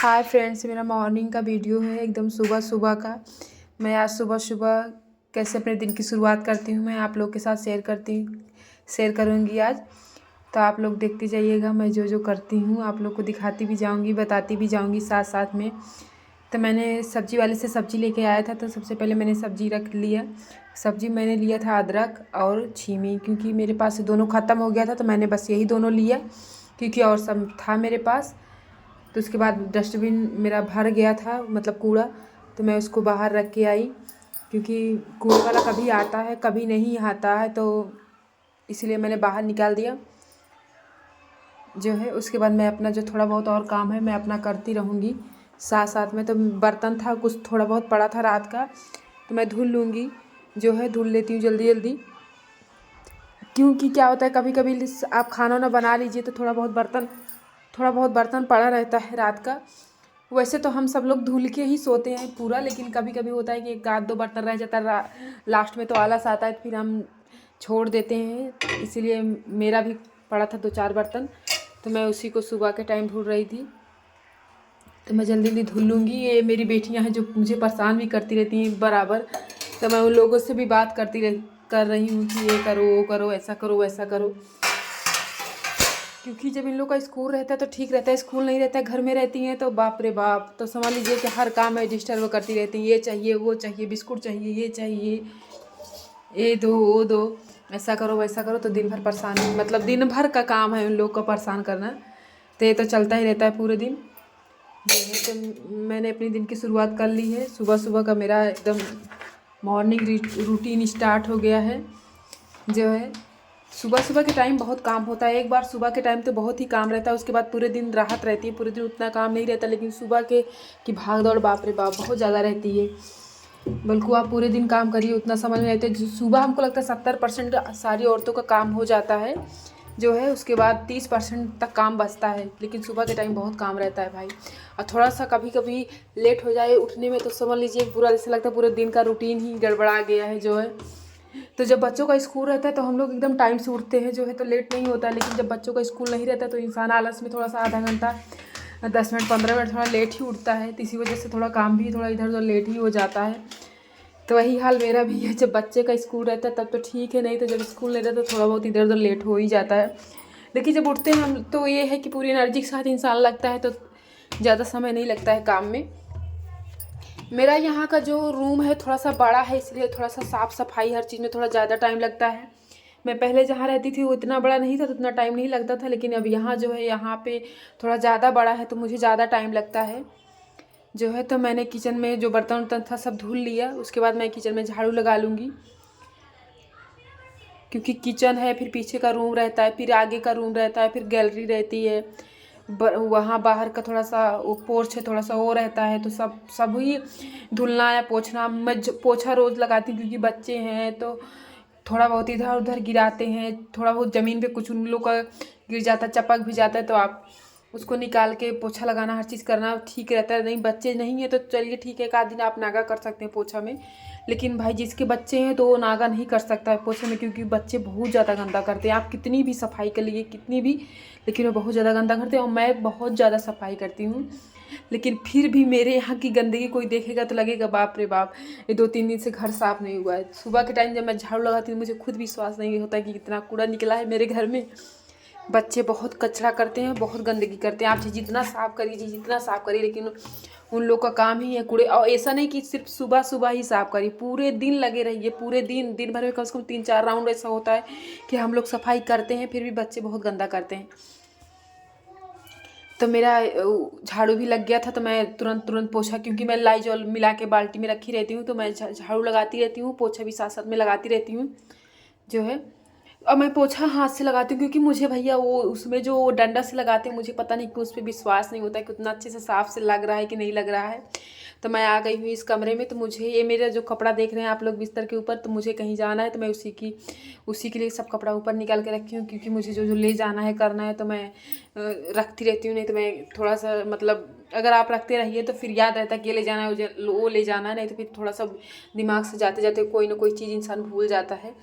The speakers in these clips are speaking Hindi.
हाय फ्रेंड्स, मेरा मॉर्निंग का वीडियो है एकदम सुबह सुबह का। मैं आज सुबह सुबह कैसे अपने दिन की शुरुआत करती हूँ मैं आप लोग के साथ शेयर करूँगी आज। तो आप लोग देखते जाइएगा, मैं जो जो करती हूँ आप लोग को दिखाती भी जाऊँगी, बताती भी जाऊँगी साथ साथ में। तो मैंने सब्ज़ी वाले से सब्ज़ी लेके आया था, तो सबसे पहले मैंने सब्ज़ी रख लिया। सब्ज़ी मैंने लिया था अदरक और छीमी, क्योंकि मेरे पास से दोनों ख़त्म हो गया था तो मैंने बस यही दोनों लिया, क्योंकि और सब था मेरे पास। तो उसके बाद डस्टबिन मेरा भर गया था, मतलब कूड़ा, तो मैं उसको बाहर रख के आई, क्योंकि कूड़े वाला कभी आता है कभी नहीं आता है, तो इसलिए मैंने बाहर निकाल दिया जो है। उसके बाद मैं अपना जो थोड़ा बहुत और काम है मैं अपना करती रहूँगी साथ साथ में। तो बर्तन था कुछ थोड़ा बहुत पड़ा था रात का, तो मैं धुल लूँगी जो है, धुल लेती हूँ जल्दी जल्दी। क्योंकि क्या होता है, कभी कभी आप खाना ना बना लीजिए तो थोड़ा बहुत बर्तन पड़ा रहता है रात का। वैसे तो हम सब लोग धुल के ही सोते हैं पूरा, लेकिन कभी कभी होता है कि एक आध दो बर्तन रह जाता है, लास्ट में तो आलस आता है, फिर हम छोड़ देते हैं। इसीलिए मेरा भी पड़ा था 2-4 बर्तन, तो मैं उसी को सुबह के टाइम धुल रही थी। तो मैं जल्दी जल्दी धुल लूँगी। ये मेरी बेटियां हैं जो मुझे परेशान भी करती रहती हैं बराबर, तो मैं उन लोगों से भी बात कर रही हूँ कि ये करो वो करो, ऐसा करो वैसा करो। क्योंकि जब इन लोग का स्कूल रहता है तो ठीक रहता है, स्कूल नहीं रहता है, घर में रहती हैं तो बाप रे बाप, तो समझ लीजिए कि हर काम में डिस्टर्ब करती रहती हैं। ये चाहिए वो चाहिए, बिस्कुट चाहिए, ये चाहिए, ये दो वो दो, ऐसा करो वैसा करो। तो दिन भर परेशानी, मतलब दिन भर का काम है उन लोग को परेशान करना। तो ये तो चलता ही रहता है पूरे दिन जो है। तो मैंने अपनी दिन की शुरुआत कर ली है। सुबह सुबह का मेरा एकदम मॉर्निंग रूटीन स्टार्ट हो गया है जो है। सुबह सुबह के टाइम बहुत काम होता है। एक बार सुबह के टाइम तो बहुत ही काम रहता है, उसके बाद पूरे दिन राहत रहती है, पूरे दिन उतना काम नहीं रहता। लेकिन सुबह के की भाग दौड़ बाप रे बाप बहुत ज़्यादा रहती है। बल्कि आप पूरे दिन काम करिए उतना समझ में आता है। सुबह हमको लगता है 70% सारी औरतों का काम हो जाता है जो है, उसके बाद 30% तक काम बचता है। लेकिन सुबह के टाइम बहुत काम रहता है भाई। और थोड़ा सा कभी कभी लेट हो जाए उठने में तो समझ लीजिए पूरा ऐसा लगता है पूरे दिन का रूटीन ही गड़बड़ा गया है जो है। तो जब बच्चों का स्कूल रहता है तो हम लोग एकदम टाइम से उठते हैं जो है, तो लेट नहीं होता है। लेकिन जब बच्चों का स्कूल नहीं रहता तो इंसान आलस में थोड़ा सा आधा घंटा 10 मिनट 15 मिनट थोड़ा लेट ही उठता है, तो इसी वजह से थोड़ा काम भी थोड़ा इधर उधर लेट ही हो जाता है। तो वही हाल मेरा भी है। जब बच्चे का स्कूल रहता है तब तो ठीक है, नहीं तो जब स्कूल नहीं रहता तो थोड़ा बहुत इधर उधर लेट हो ही जाता है। लेकिन जब उठते हैं हम तो ये है कि पूरी एनर्जी के साथ इंसान लगता है, तो ज़्यादा समय नहीं लगता है काम में। मेरा यहाँ का जो रूम है थोड़ा सा बड़ा है, इसलिए थोड़ा सा साफ़ सफाई हर चीज़ में थोड़ा ज़्यादा टाइम लगता है। मैं पहले जहाँ रहती थी वो इतना बड़ा नहीं था तो उतना टाइम नहीं लगता था, लेकिन अब यहाँ जो है यहाँ पे थोड़ा ज़्यादा बड़ा है तो मुझे ज़्यादा टाइम लगता है जो है। तो मैंने किचन में जो बर्तन वर्तन था सब धुल लिया, उसके बाद मैं किचन में झाड़ू लगा लूँगी, क्योंकि किचन है, फिर पीछे का रूम रहता है, फिर आगे का रूम रहता है, फिर गैलरी रहती है, वहाँ बाहर का थोड़ा सा वो पोर्च है, थोड़ा सा वो रहता है। तो सब ही धुलना या पोछना। मैं पोछा रोज़ लगाती हूँ, क्योंकि बच्चे हैं तो थोड़ा बहुत इधर उधर गिराते हैं, थोड़ा बहुत ज़मीन पे कुछ उन लोग का गिर जाता है, चपक भी जाता है, तो आप उसको निकाल के पोछा लगाना, हर चीज़ करना ठीक रहता है। नहीं बच्चे नहीं है तो चलिए ठीक है, एक आध दिन आप नागा कर सकते हैं पोछा में। लेकिन भाई जिसके बच्चे हैं तो वो नागा नहीं कर सकता है पोछे में, क्योंकि बच्चे बहुत ज़्यादा गंदा करते हैं। आप कितनी भी सफाई कर लीजिए कितनी भी, लेकिन वो बहुत ज़्यादा गंदा करते हैं। और मैं बहुत ज़्यादा सफाई करती हूँ, लेकिन फिर भी मेरे यहाँ की गंदगी कोई देखेगा तो लगेगा बाप रे बाप, ये 2-3 दिन से घर साफ़ नहीं हुआ है। सुबह के टाइम जब मैं झाड़ू लगाती हूँ मुझे खुद विश्वास नहीं होता कि कितना कूड़ा निकला है मेरे घर में। बच्चे बहुत कचरा करते हैं, बहुत गंदगी करते हैं। आप जितना साफ़ करिए जितना साफ़ करिए, लेकिन उन लोग का काम ही है कूड़े। और ऐसा नहीं कि सिर्फ सुबह सुबह ही साफ़ करिए, पूरे दिन लगे रहिए, पूरे दिन भर में कम से कम 3-4 राउंड ऐसा होता है कि हम लोग सफाई करते हैं, फिर भी बच्चे बहुत गंदा करते हैं। तो मेरा झाड़ू भी लग गया था, तो मैं तुरंत पोछा, क्योंकि मैं लाइजॉल मिला के बाल्टी में रखी रहती हूँ, तो मैं झाड़ू लगाती रहती हूँ, पोछा भी साथ साथ में लगाती रहती हूँ जो है। और मैं पोछा हाथ से लगाती हूँ, क्योंकि मुझे भैया वो उसमें जो डंडा से लगाते हैं मुझे पता नहीं क्यों उस पर विश्वास नहीं होता है कि उतना अच्छे से साफ़ से लग रहा है कि नहीं लग रहा है। तो मैं आ गई हूँ इस कमरे में, तो मुझे ये मेरा जो कपड़ा देख रहे हैं आप लोग बिस्तर के ऊपर, तो मुझे कहीं जाना है तो मैं उसी के लिए सब कपड़ा ऊपर निकाल के रखी हूँ, क्योंकि मुझे जो जो ले जाना है करना है तो मैं रखती रहती हूँ। नहीं तो मैं थोड़ा सा मतलब अगर आप रखते रहिए तो फिर याद रहता है कि ये ले जाना है वो ले जाना है, नहीं तो फिर थोड़ा सा दिमाग से जाते जाते कोई ना कोई चीज़ इंसान भूल जाता है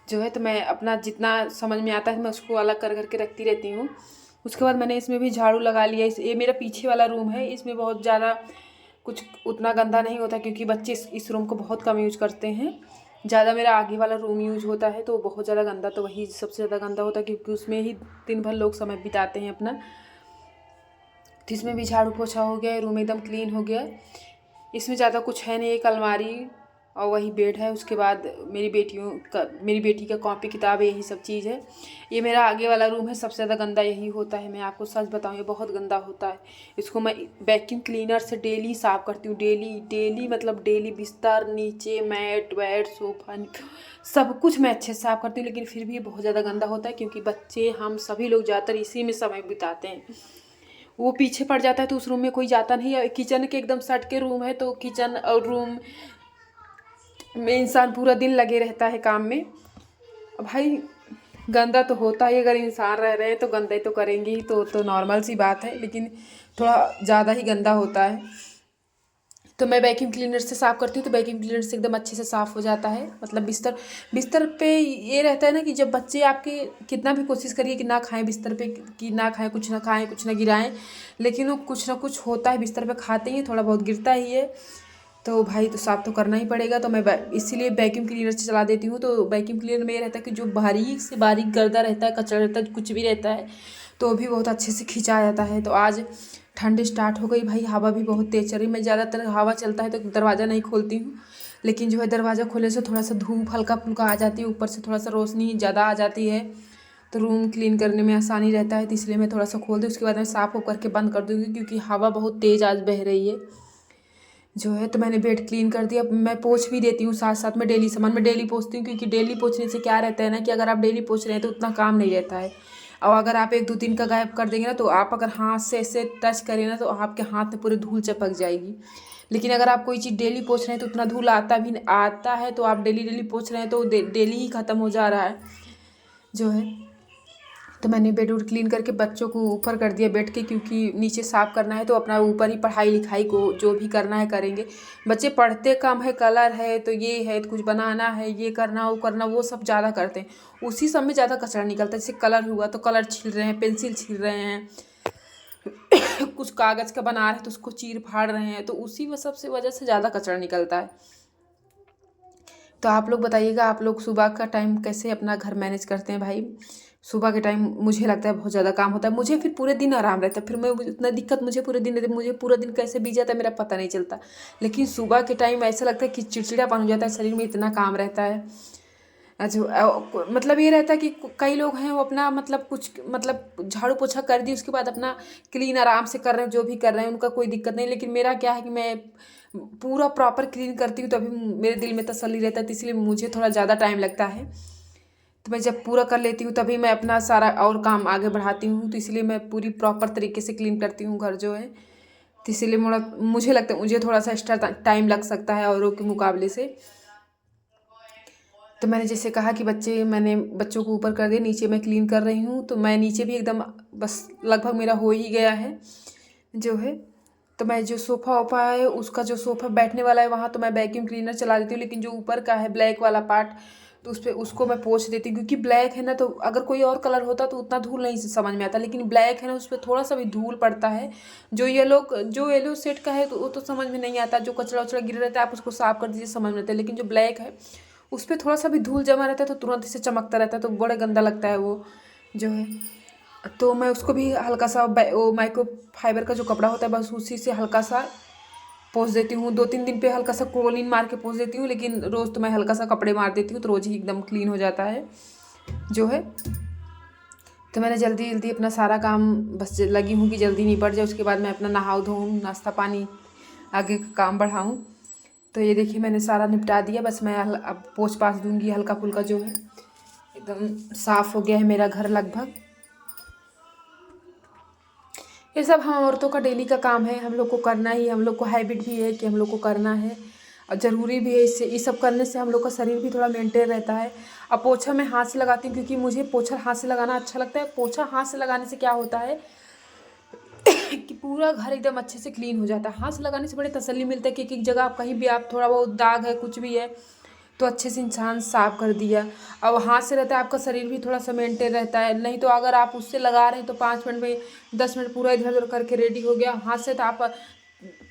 जो है। तो मैं अपना जितना समझ में आता है मैं उसको अलग कर करके रखती रहती हूँ उसके बाद मैंने इसमें भी झाड़ू लगा लिया। ये मेरा पीछे वाला रूम है, इसमें बहुत ज़्यादा कुछ उतना गंदा नहीं होता क्योंकि बच्चे इस रूम को बहुत कम यूज करते हैं। ज़्यादा मेरा आगे वाला रूम यूज होता है तो बहुत ज़्यादा गंदा, तो वही सबसे ज़्यादा गंदा होता है क्योंकि उसमें ही दिन भर लोग समय बिताते हैं अपना। तो इसमें भी झाड़ू पोछा हो गया, रूम एकदम क्लीन हो गया। इसमें ज़्यादा कुछ है नहीं, एक अलमारी और वही बेड है। उसके बाद मेरी बेटी का कॉपी किताब, यही सब चीज़ है। ये मेरा आगे वाला रूम है, सबसे ज़्यादा गंदा यही होता है। मैं आपको सच बताऊँ, ये बहुत गंदा होता है। इसको मैं वैक्यूम क्लीनर से डेली साफ़ करती हूँ, डेली मतलब डेली। बिस्तर, नीचे मैट वैट, सोफा, सब कुछ मैं अच्छे से साफ़ करती हूँ, लेकिन फिर भी बहुत ज़्यादा गंदा होता है क्योंकि बच्चे, हम सभी लोग ज़्यादातर इसी में समय बिताते हैं। वो पीछे पड़ जाता है तो उस रूम में कोई जाता नहीं है। किचन के एकदम सट के रूम है, तो किचन और रूम में इंसान पूरा दिन लगे रहता है काम में। भाई गंदा तो होता ही, अगर इंसान रह रहे हैं तो गंदा ही तो करेंगे ही, तो नॉर्मल सी बात है, लेकिन थोड़ा ज़्यादा ही गंदा होता है। तो मैं वैक्यूम क्लीनर से साफ़ करती हूँ, तो वैक्यूम क्लीनर से एकदम अच्छे से साफ़ हो जाता है। मतलब बिस्तर पे ये रहता है ना कि जब बच्चे आपके कितना भी कोशिश करिए कि ना खाएं बिस्तर पे, कि ना खाएं, कुछ ना खाएं, कुछ ना गिराएं, लेकिन वो कुछ ना कुछ होता है, बिस्तर पे खाते ही थोड़ा बहुत गिरता ही है। तो भाई तो साफ़ तो करना ही पड़ेगा। तो मैं इसीलिए वैक्यूम क्लीनर से चला देती हूँ। तो वैक्यूम क्लीनर में ये रहता है कि जो बारीक से बारीक गर्दा रहता है, कचरा रहता है, कुछ भी रहता है, तो भी बहुत अच्छे से खिंचा जाता है। तो आज ठंड स्टार्ट हो गई भाई, हवा भी बहुत तेज़ चल रही। मैं ज़्यादातर हवा चलता है तो दरवाज़ा नहीं खोलती हूँ, लेकिन जो है दरवाज़ा खोलने से थोड़ा सा धूप हल्का फुल्का आ जाती है, ऊपर से थोड़ा सा रोशनी ज़्यादा आ जाती है, तो रूम क्लीन करने में आसानी रहता है। तो इसलिए मैं थोड़ा सा खोल दूँ, उसके बाद मैं साफ़ होकर के बंद कर दूँगी क्योंकि हवा बहुत तेज़ आज बह रही है जो है। तो मैंने बेड क्लीन कर दिया। मैं पोंछ भी देती हूँ साथ साथ में, डेली सामान मैं डेली पोंछती हूँ क्योंकि डेली पोंछने से क्या रहता है ना कि अगर आप डेली पोंछ रहे हैं तो उतना काम नहीं रहता है। और अगर आप 1-2 दिन का गायब कर देंगे ना, तो आप अगर हाथ से ऐसे टच करें ना तो आपके हाथ में पूरे धूल चिपक जाएगी। लेकिन अगर आप कोई चीज़ डेली पोंछ रहे हैं तो उतना धूल आता है, तो आप डेली पोंछ रहे हैं तो डेली ही ख़त्म हो जा रहा है जो है। तो मैंने बेड वुड क्लीन करके बच्चों को ऊपर कर दिया बेड के, क्योंकि नीचे साफ़ करना है तो अपना ऊपर ही पढ़ाई लिखाई को जो भी करना है करेंगे। बच्चे पढ़ते कम है, कलर है तो ये है, तो कुछ बनाना है, ये करना वो करना, वो सब ज़्यादा करते हैं। उसी सब में ज़्यादा कचरा निकलता है। जैसे कलर हुआ तो कलर छील रहे हैं, पेंसिल छील रहे हैं, कुछ कागज़ का बना रहे हैं तो उसको चीर फाड़ रहे हैं, तो उसी में सबसे वजह से ज़्यादा कचरा निकलता है। तो आप लोग बताइएगा, आप लोग सुबह का टाइम कैसे अपना घर मैनेज करते हैं भाई। सुबह के टाइम मुझे लगता है बहुत ज़्यादा काम होता है, मुझे फिर पूरे दिन आराम रहता है, फिर मैं उतना दिक्कत मुझे पूरे दिन रहती है, मुझे पूरा दिन कैसे बीत जाता है मेरा पता नहीं चलता। लेकिन सुबह के टाइम ऐसा लगता है कि चिड़चिड़ापन हो जाता है, शरीर में इतना काम रहता है। अच्छा मतलब ये रहता है कि कई लोग हैं वो अपना मतलब कुछ मतलब झाड़ू पोछा कर दी, उसके बाद अपना क्लीन आराम से कर रहे हैं, जो भी कर रहे हैं उनका कोई दिक्कत नहीं। लेकिन मेरा क्या है कि मैं पूरा प्रॉपर क्लीन करती हूँ तभी मेरे दिल में तसल्ली रहता है, तो इसलिए मुझे थोड़ा ज़्यादा टाइम लगता है। तो मैं जब पूरा कर लेती हूँ तभी मैं अपना सारा और काम आगे बढ़ाती हूँ, तो इसलिए मैं पूरी प्रॉपर तरीके से क्लीन करती हूँ घर जो है। तो इसीलिए मुझे लगता है मुझे थोड़ा सा एक्स्ट्रा टाइम लग सकता है औरों के मुकाबले से। तो मैंने जैसे कहा कि मैंने बच्चों को ऊपर कर दिया, नीचे मैं क्लीन कर रही हूँ। तो मैं नीचे भी एकदम बस लगभग मेरा हो ही गया है जो है। तो मैं जो सोफ़ा वोफ़ा है, उसका जो सोफ़ा बैठने वाला है वहाँ तो मैं वैक्यूम क्लीनर चला देती हूँ, लेकिन जो ऊपर का है ब्लैक वाला पार्ट, तो उस पर उसको मैं पोंछ देती हूँ क्योंकि ब्लैक है ना, तो अगर कोई और कलर होता तो उतना धूल नहीं समझ में आता, लेकिन ब्लैक है ना उस पर थोड़ा सा भी धूल पड़ता है। जो येलो सेट का है तो वो तो समझ में नहीं आता, जो कचरा वचरा गिर रहता है आप उसको साफ़ कर दीजिए, समझ में आता है। लेकिन जो ब्लैक है उस पर थोड़ा सा भी धूल जमा रहता है तो तुरंत से चमकता रहता है, तो बड़ा गंदा लगता है वो जो है। तो मैं उसको भी हल्का सा वो माइक्रो फाइबर का जो कपड़ा होता है बस उसी से हल्का सा पोंछ देती हूँ। 2-3 दिन पे हल्का सा क्लोरीन मार के पोंछ देती हूँ, लेकिन रोज़ तो मैं हल्का सा कपड़े मार देती हूँ, तो रोज़ ही एकदम क्लीन हो जाता है जो है। तो मैंने जल्दी जल्दी अपना सारा काम बस लगी हूँ कि जल्दी निपट जाए, उसके बाद मैं अपना नहाऊँ धोऊँ, नाश्ता पानी आगे का काम बढ़ाऊँ। तो ये देखिए मैंने सारा निपटा दिया, बस मैं अब पोंछ पाछ दूँगी हल्का फुल्का जो है। एकदम साफ़ हो गया है मेरा घर लगभग। ये सब हम औरतों का डेली का काम है, हम लोग को करना ही, हम लोग को हैबिट भी है कि हम लोग को करना है और ज़रूरी भी है। इससे ये सब करने से हम लोग का शरीर भी थोड़ा मेंटेन रहता है। अब पोछा मैं हाथ से लगाती हूँ क्योंकि मुझे पोछा हाथ से लगाना अच्छा लगता है। पोछा हाथ से लगाने से क्या होता है कि पूरा घर एकदम अच्छे से क्लीन हो जाता है। हाथ से लगाने से बड़ी तसल्ली मिलता है कि एक एक जगह आप कहीं भी आप थोड़ा बहुत दाग है कुछ भी है तो अच्छे से इंसान साफ कर दिया। अब हाथ से रहता है आपका शरीर भी थोड़ा सा मेंटेन रहता है, नहीं तो अगर आप उससे लगा रहे हैं तो 5 मिनट में 10 मिनट पूरा इधर उधर करके रेडी हो गया। हाथ से तो आप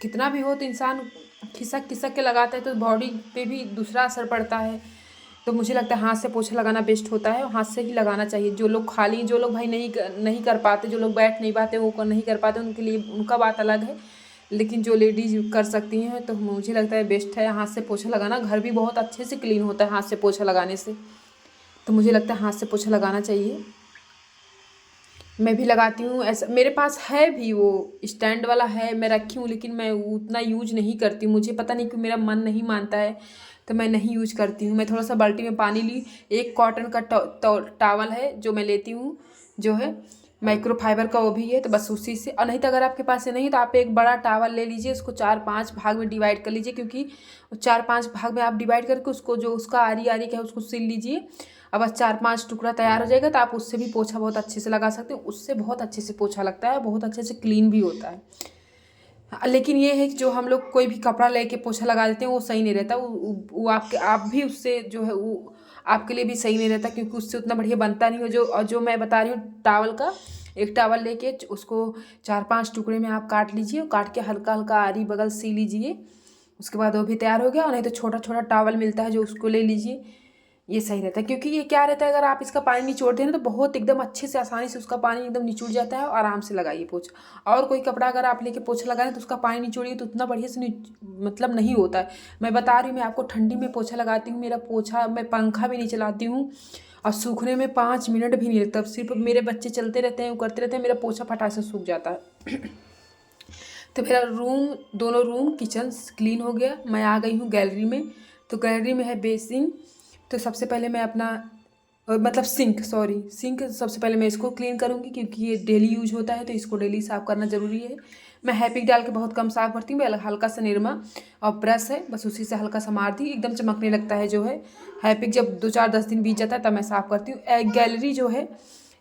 कितना भी हो तो इंसान खिसक खिसक के लगाता है तो बॉडी पे भी दूसरा असर पड़ता है। तो मुझे लगता है हाथ से पोछा लगाना बेस्ट होता है, हाथ से ही लगाना चाहिए। जो लोग खाली, जो लोग भाई नहीं कर पाते, जो लोग बैठ नहीं पाते, वो नहीं कर पाते, उनके लिए उनका बात अलग है। लेकिन जो लेडीज कर सकती हैं तो मुझे लगता है बेस्ट है हाथ से पोछा लगाना। घर भी बहुत अच्छे से क्लीन होता है हाथ से पोछा लगाने से। तो मुझे लगता है हाथ से पोछा लगाना चाहिए। मैं भी लगाती हूँ। ऐसा मेरे पास है भी, वो स्टैंड वाला है, मैं रखी हूँ, लेकिन मैं उतना यूज नहीं करती हूँ। मुझे पता नहीं क्यों मेरा मन नहीं मानता है तो मैं नहीं यूज करती हूँ। मैं थोड़ा सा बाल्टी में पानी ली, एक कॉटन का टॉवल है जो मैं लेती हूँ, जो है माइक्रोफाइबर का, वो भी है, तो बस उसी से। और नहीं तो अगर आपके पास से नहीं तो आप एक बड़ा टॉवल ले लीजिए, उसको 4-5 भाग में डिवाइड कर लीजिए, क्योंकि 4-5 भाग में आप डिवाइड करके उसको जो उसका आरी आरी का है उसको सिल लीजिए। अब बस 4-5 टुकड़ा तैयार हो जाएगा तो आप उससे भी पोछा बहुत अच्छे से लगा सकते हो। उससे बहुत अच्छे से पोछा लगता है, बहुत अच्छे से क्लीन भी होता है। लेकिन ये है कि जो हम लोग कोई भी कपड़ा लेके पोछा लगा देते हैं वो सही नहीं रहता। वो आप भी उससे जो है वो आपके लिए भी सही नहीं रहता, क्योंकि उससे उतना बढ़िया बनता नहीं हो। जो मैं बता रही हूँ टॉवल का, एक टॉवल लेके उसको 4-5 टुकड़े में आप काट लीजिए, काट के हल्का हल्का आरी बगल सी लीजिए। उसके बाद वो भी तैयार हो गया। और नहीं तो छोटा छोटा टॉवल मिलता है जो, उसको ले लीजिए, ये सही रहता है। क्योंकि ये क्या रहता है, अगर आप इसका पानी निचोड़ते हैं ना तो बहुत एकदम अच्छे से आसानी से उसका पानी एकदम निचुड़ जाता है। और आराम से लगाइए पोछा। और कोई कपड़ा अगर आप लेके पोछा लगाएं तो उसका पानी निचोड़िए तो उतना बढ़िया से मतलब नहीं होता है। मैं बता रही हूँ, मैं आपको ठंडी में पोछा लगाती हूँ, मेरा पोछा मैं पंखा भी नहीं चलाती हूँ और सूखने में 5 मिनट भी नहीं लगता। सिर्फ मेरे बच्चे चलते रहते हैं, वो करते रहते हैं, मेरा पोछा फटाक से सूख जाता है। तो मेरा रूम, दोनों रूम किचन क्लीन हो गया। मैं आ गई हूँ गैलरी में। तो गैलरी में है बेसिन। तो सबसे पहले मैं अपना मतलब सिंक सबसे पहले मैं इसको क्लीन करूँगी, क्योंकि ये डेली यूज होता है तो इसको डेली साफ़ करना ज़रूरी है। मैं हैपिक डाल के बहुत कम साफ़ करती हूँ। मैं हल्का सा निरमा और ब्रश है, बस उसी से हल्का सा मारती हूँ, एकदम चमकने लगता है। जो है हैपिक जब 2-4-10 दिन बीत जाता है तब मैं साफ़ करती हूँ। गैलरी जो है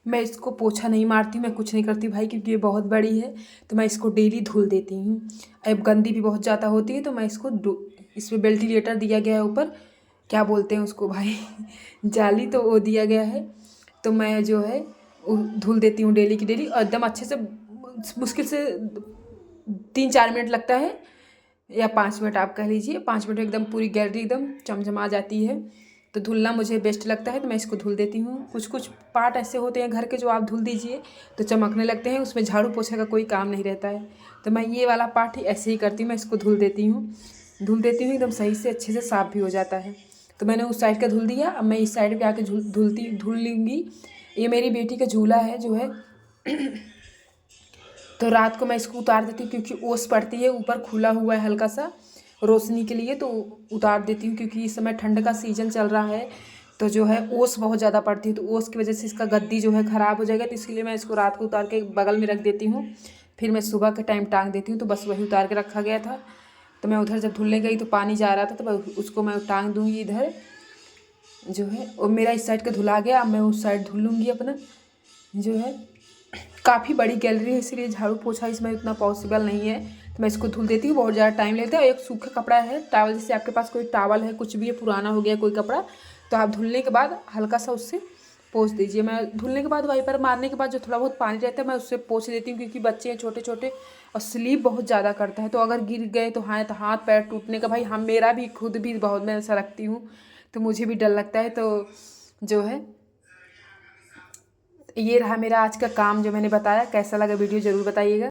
मैं इसको पोछा नहीं मारती हूँ, मैं कुछ नहीं करती भाई, क्योंकि ये बहुत बड़ी है तो मैं इसको डेली धुल देती हूँ। अब गंदी भी बहुत ज़्यादा होती है तो मैं इसको इसमें वेंटिलेटर दिया गया है ऊपर, क्या बोलते हैं उसको भाई जाली, तो वो दिया गया है। तो मैं जो है धुल देती हूँ डेली की डेली, और एकदम अच्छे से। मुश्किल से 3-4 मिनट लगता है, या 5 मिनट आप कह लीजिए। 5 मिनट में एकदम पूरी गैलरी एकदम चमचमा जाती है। तो धुलना मुझे बेस्ट लगता है तो मैं इसको धुल देती हूँ। कुछ कुछ पार्ट ऐसे होते हैं घर के जो आप धुल दीजिए तो चमकने लगते हैं, उसमें झाड़ू पोछे का कोई काम नहीं रहता है। तो मैं ये वाला पार्ट ही ऐसे ही करती हूँ, मैं इसको धुल देती हूँ एकदम सही से, अच्छे से साफ़ भी हो जाता है। तो मैंने उस साइड का धुल दिया। अब मैं इस साइड पे आके धुल लूँगी। ये मेरी बेटी का झूला है जो है तो रात को मैं इसको उतार देती हूँ, क्योंकि ओस पड़ती है, ऊपर खुला हुआ है हल्का सा रोशनी के लिए, तो उतार देती हूँ। क्योंकि इस समय ठंड का सीजन चल रहा है तो जो है ओस बहुत ज़्यादा पड़ती है, तो ओस की वजह से इसका गद्दी जो है ख़राब हो जाएगा। तो इसके लिए मैं इसको रात को उतार के बगल में रख देती हूँ, फिर मैं सुबह के टाइम टांग देती हूँ। तो बस वही उतार के रखा गया था। तो मैं उधर जब धुलने गई तो पानी जा रहा था, तो उसको मैं टांग दूँगी इधर जो है। और मेरा इस साइड का धुला गया, अब मैं उस साइड धुल लूँगी अपना। जो है काफ़ी बड़ी गैलरी है, इसीलिए झाड़ू पोछा इसमें उतना पॉसिबल नहीं है, तो मैं इसको धुल देती हूँ। बहुत ज़्यादा टाइम लगता है। एक सूखा कपड़ा है, टॉवल, जैसे आपके पास कोई टॉवल है, कुछ भी है, पुराना हो गया कोई कपड़ा, तो आप धुलने के बाद हल्का सा उससे पोंछ दीजिए। मैं धुलने के बाद वाइपर मारने के बाद जो थोड़ा बहुत पानी रहता है मैं उससे पोंछ देती हूँ, क्योंकि बच्चे हैं छोटे छोटे और स्लीप बहुत ज़्यादा करता है, तो अगर गिर गए तो हाथ पैर टूटने का भाई, हम मेरा भी खुद भी बहुत मैं ऐसा रखती हूँ तो मुझे भी डर लगता है। तो जो है ये रहा मेरा आज का काम जो मैंने बताया। कैसा लगा वीडियो ज़रूर बताइएगा।